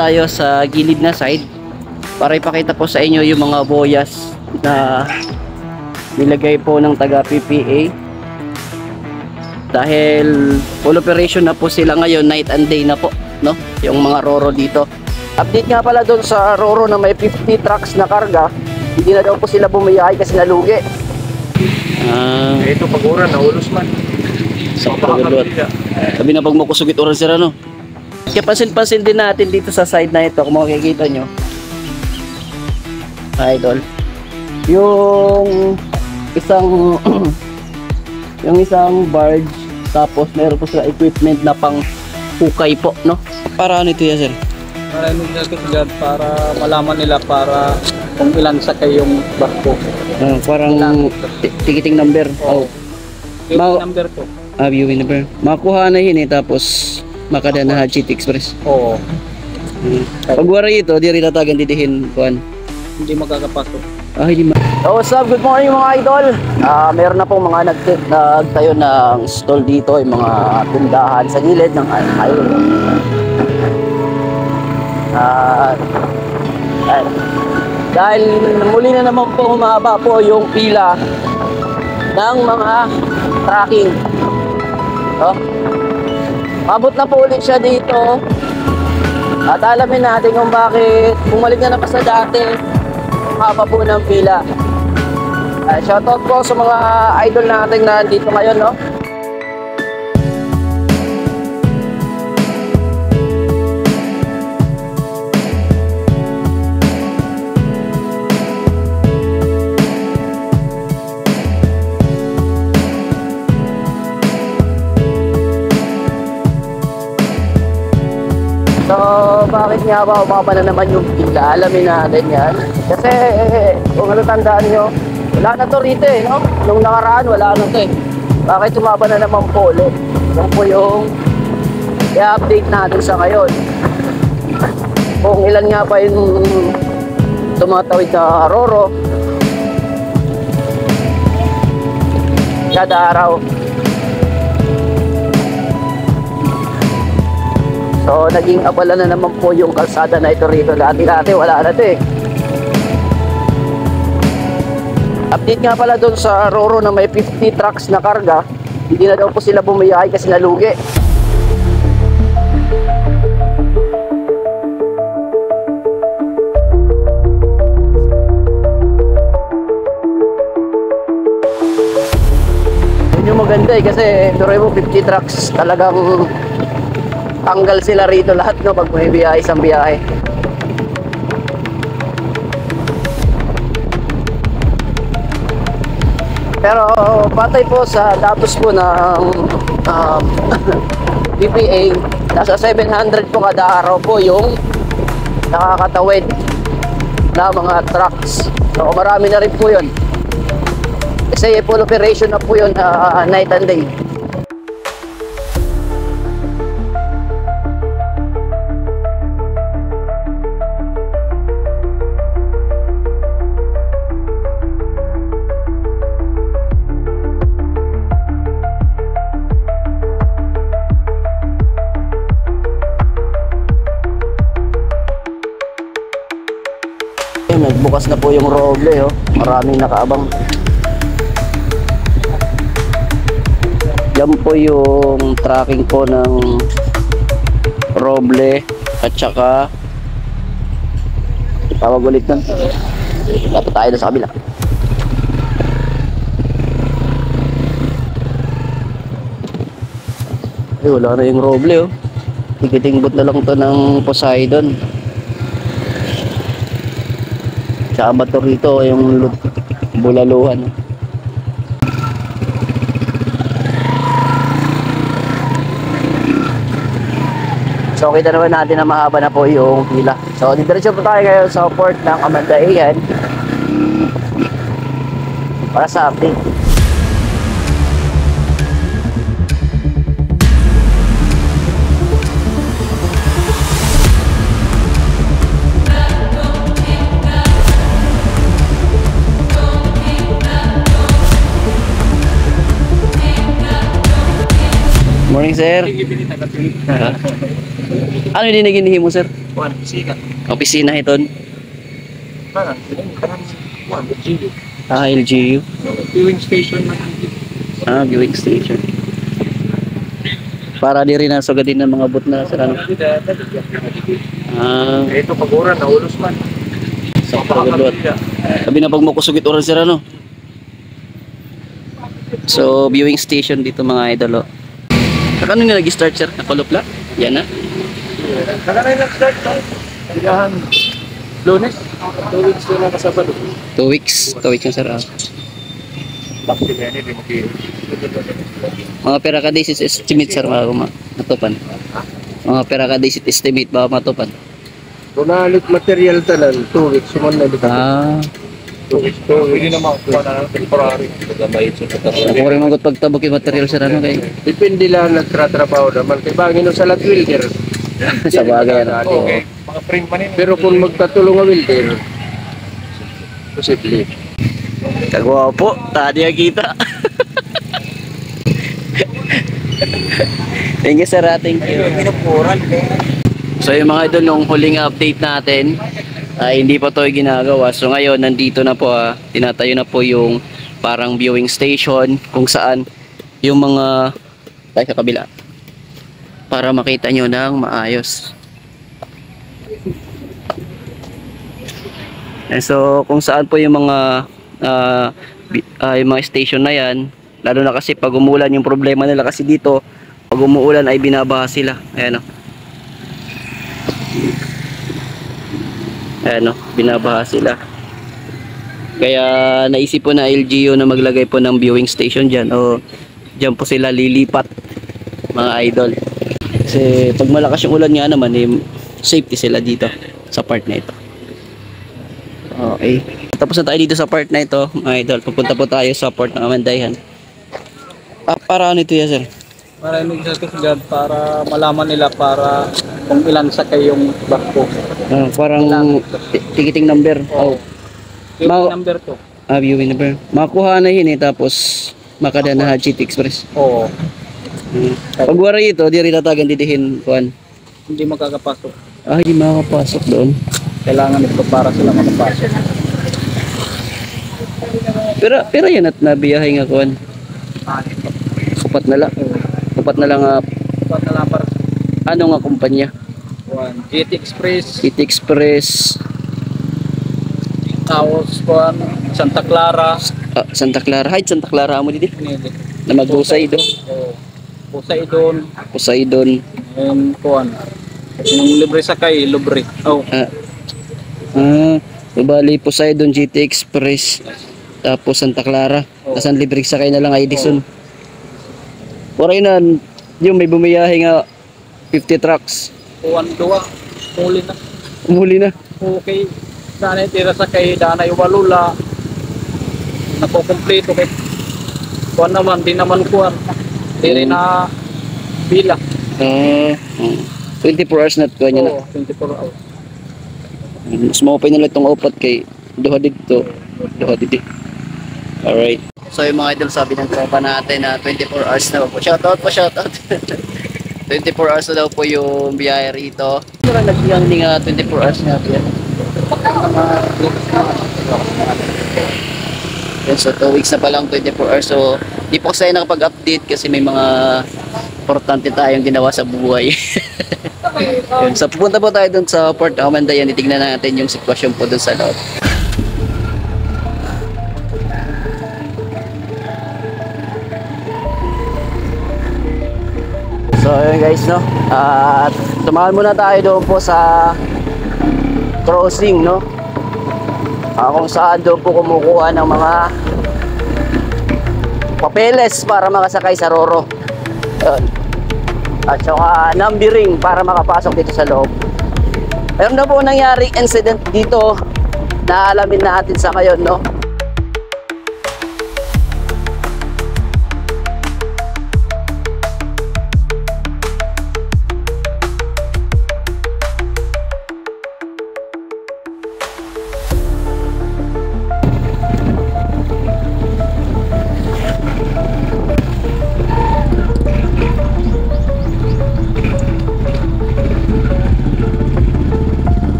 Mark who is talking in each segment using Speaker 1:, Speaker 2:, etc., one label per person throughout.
Speaker 1: tayo sa gilid na side para ipakita po sa inyo yung mga boyas na nilagay po ng taga PPA. Dahil full operation na po sila ngayon, night and day na po, no? Yung mga Roro dito. Update nga pala doon sa Roro na may 50 trucks na karga, hindi na daw po sila bumiyahe kasi nalugi.
Speaker 2: Ito pag-uran, naulos man.
Speaker 1: Sa pagulot. Sabi na pag makusugit oras sila, no? Kaya pansin-pansin din natin dito sa side na ito, kung makikita nyo, idol, yung isang yung isang barge, tapos meron po sila equipment na pang hukay po, no? Para ano ito yan, sir?
Speaker 2: Para para malaman nila para kung ilan sakay yung barko.
Speaker 1: Parang ticketing number.
Speaker 2: Oh. Number po.
Speaker 1: Viewing number. Makuha na yun eh, tapos makada na City Express.
Speaker 2: Oo.
Speaker 1: Pag wala ito, di rin tatagan didihin kuan.
Speaker 2: Hindi magkakapasok.
Speaker 1: Hindi so, what's up? Good morning mga idol. Meron na pong mga nagtayo ng stall dito, yung mga tindahan sa gilid ng highway. Dahil muli na naman po humaba po yung pila ng mga tracking. Mabot na po ulit siya dito. At alamin natin kung bakit bumalik na naman sa dati. Haba po ng pila. Shoutout po sa mga idol natin na dito ngayon, no? So, bakit nga ba umaba na naman yung pila? Alamin natin yan. Kasi, kung natandaan nyo, wala na to rito eh, no? Nung nakaraan, wala na to eh. Bakit umaba na naman po ulit? Yan po yung i-update natin sa ngayon. Kung ilan nga pa yung tumatawid na Roro kada araw. So, naging abala na naman po yung kalsada na ito rito. Dati wala na ito eh. Update nga pala doon sa Roro na may 50 trucks na karga, hindi na daw po sila bumiyahe kasi nalugi. Yun yung maganda eh, kasi pero mo 50 trucks talagang tanggal sila rito lahat, no, pag may biyahe, isang biyahe. Pero patay po sa datos po ng PPA, nasa 700 po kada araw po yung nakakatawid na mga trucks. So marami na rin po yun. Kasi full operation na po yun night and day. Nagbukas na po yung Roble, oh. Maraming nakaabang. Yan po yung tracking po ng Roble at saka tawag ulit nun. Dapat tayo na sa kabila. Wala na yung Roble, oh. Tikitingbot na lang to ng Poseidon. Tsaka bato rito yung bulaluhan. So kita naman natin na mahaba na po yung pila. So diretso po tayo ngayon sa port ng Amandayan para sa update. Morning, sir. Ano yung diniginihin mo, sir?
Speaker 2: Kuan, sikat.
Speaker 1: Opisina ito.
Speaker 2: Parang, kuan, LGU.
Speaker 1: LGU.
Speaker 2: Viewing station na.
Speaker 1: Viewing station. Para di rin nasugadin ng mga bot na sir, ano?
Speaker 2: Ito pag-ura, naulos man.
Speaker 1: Sa pagulot. Sabi na pag makusugit oras sir, ano? So, viewing station dito mga idol, oh. Saka ano nga nag-start sir? Nakulupla? Yan na.
Speaker 2: Nakanay na start, no? Sigahan. Lunes? 2 weeks na lang kasabado.
Speaker 1: 2 weeks. 2 weeks na sir, ah.
Speaker 2: Bakit yan, hindi mo kiro.
Speaker 1: Mga pera ka days estimate sir, bago matupan. Mga pera ka days estimate bago matupan.
Speaker 2: Kung nalit material talan, 2 weeks, suman na dito. 2 weeks. Pwede naman kung na temporary. Nagabahit sa katarari.
Speaker 1: Ako rin magot pagtabok yung material sir, ano kay?
Speaker 2: Depende lang nagtratrabaho naman. Kay bangin sa lat welder.
Speaker 1: Sa bagay, ano?
Speaker 2: Okay. Mga frame pa nila. Pero kung magkatulong ang welder, posible.
Speaker 1: Kagwapo, tadi ang kita. Thank you sir, thank you. So yung mga idol, nung huling update natin ay hindi pa to ginagawa. So ngayon nandito na po, tinatayo na po yung parang viewing station kung saan yung mga tayo sa kabila para makita nyo ng maayos. So kung saan po yung mga yung mga station na yan, lalo na kasi pag umulan, yung problema nila kasi dito pag umuulan ay binabaha sila. Ayan o. Ayan o, binabaha sila. Kaya naisip po na LGU na maglagay po ng viewing station dyan, o dyan po sila lilipat mga idol. Kasi pag malakas yung ulan nga naman, safety sila dito sa part na ito. Okay, tapos na tayo dito sa part na ito mga idol. Pupunta po tayo sa port ng Amandayan. Para ano ito ya sir?
Speaker 2: Para may certificate para malaman nila para kung ilan sakay yung barko.
Speaker 1: Parang ticketing number.
Speaker 2: Oh. Yung number to.
Speaker 1: Viewing number. Makuha na yun tapos makada na GT Express.
Speaker 2: Oo.
Speaker 1: Pag wala ito, di rin tatagan didihin kuan.
Speaker 2: Hindi makakapasok.
Speaker 1: Hindi makakapasok doon.
Speaker 2: Kailangan ito para sila makapasok.
Speaker 1: Pero yan at nabiyahe nga kuan. Upat na lang. Upat na lang
Speaker 2: Upat na lang para
Speaker 1: ano nga kumpanya?
Speaker 2: GT Express.
Speaker 1: GT Express.
Speaker 2: Tapos Santa Clara.
Speaker 1: Santa Clara. Hi, Santa Clara mo dito.
Speaker 2: Pinili.
Speaker 1: Na mag-Poseidon.
Speaker 2: Poseidon.
Speaker 1: Poseidon.
Speaker 2: And yung libre sakay, libre. Oh.
Speaker 1: Bali Poseidon, GT Express. Tapos Santa Clara. Tapos ang libre sakay na lang Edison. Oray na, yung may bumiyahe nga 50 trucks.
Speaker 2: Duwa. Muli na.
Speaker 1: Umuli na.
Speaker 2: Okay. Dana tira sa kay Dana Iwalula. Nakukumpleto kay kuan naman, di naman kuan. Di rin na bila.
Speaker 1: 24 hours na kuha niya na.
Speaker 2: 24 hours.
Speaker 1: Mas maupay nila itong opat kay duha dito. Duha dito. Alright. So yung mga idol, sabi ng tropa natin na 24 hours na po. Shoutout po, shoutout. 24 hours na daw po yung biyahe rito. Pero nagsiyang din 24 hours na po yan. So 2 weeks na pa lang, 24 hours. So di po kasi nakapag-update kasi may mga importante tayong ginawa sa buhay. Yun. So pupunta po tayo dun sa Port Amandayan. Itignan natin yung sitwasyon po dun sa loob. So yun guys, no, at tumahan muna tayo doon po sa crossing, no, kung saan doon po kumukuha ng mga papeles para makasakay sa Roro. Yun. At saka numbering para makapasok dito sa loob. Ayun na po nangyari incident dito na alamin natin sa ngayon, no.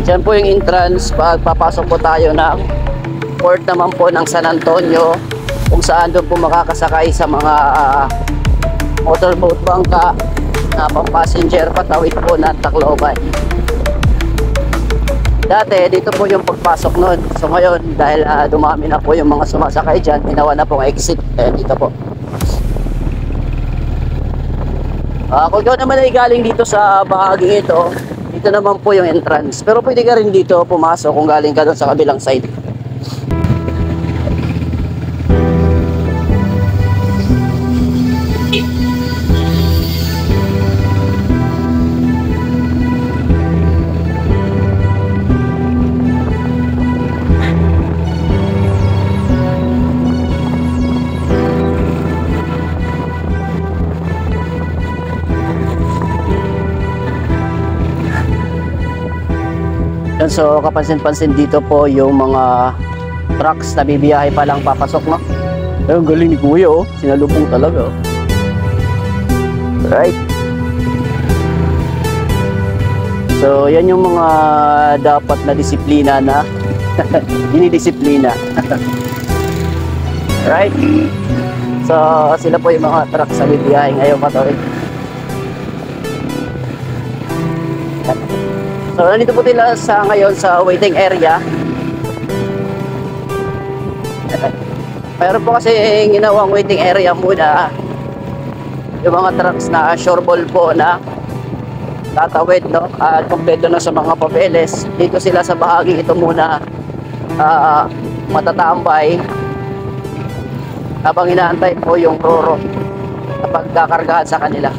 Speaker 1: Diyan po yung entrance. Papasok po tayo ng port naman po ng San Antonio, kung saan doon po makakasakay sa mga motorboat bangka na pang-passenger patawid po ng Tacloban. Dati dito po yung pagpasok nun. So ngayon dahil dumami na po yung mga sumasakay dyan, ginawa na pong exit. Dito po. Kung ikaw naman ay galing dito sa bahagi ito, dito naman po yung entrance. Pero pwede ka rin dito pumasok kung galing ka doon sa kabilang side. So kapansin-pansin dito po yung mga trucks na bibiyahe pa lang papasok, no? Ayun, galing ni Kuya, oh. Sinalubong talaga, oh. Right. So yan yung mga dapat na disiplina na dinidisiplina. Right. So sila po yung mga trucks na bibiyahe ngayon patawid. So nandito po sila sa ngayon sa waiting area. Mayroon po kasi ginawang waiting area muna yung mga trucks na shoreball po na tatawid, no? At kompleto na sa mga papeles. Dito sila sa bahagi ito muna matatambay habang inaantay po yung roro na pagkakargahan sa kanila.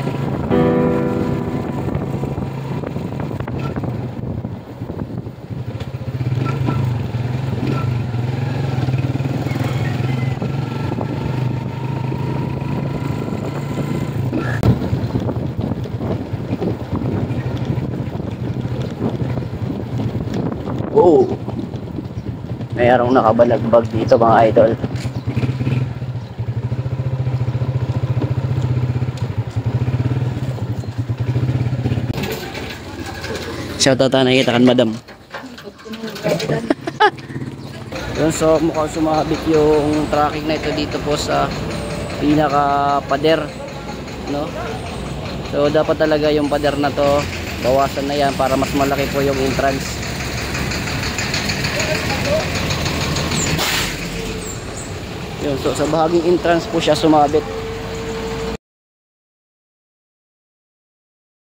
Speaker 1: Oh, mayroong nakabalagbag dito mga idol. Shoutout na nakita kan madam. Yun, so mukhang sumabit yung tracking na ito dito po sa pinaka pader, no? So dapat talaga yung pader na to bawasan na yan para mas malaki po yung entrance. Yun, so sa bahaging entrance po siya sumabit.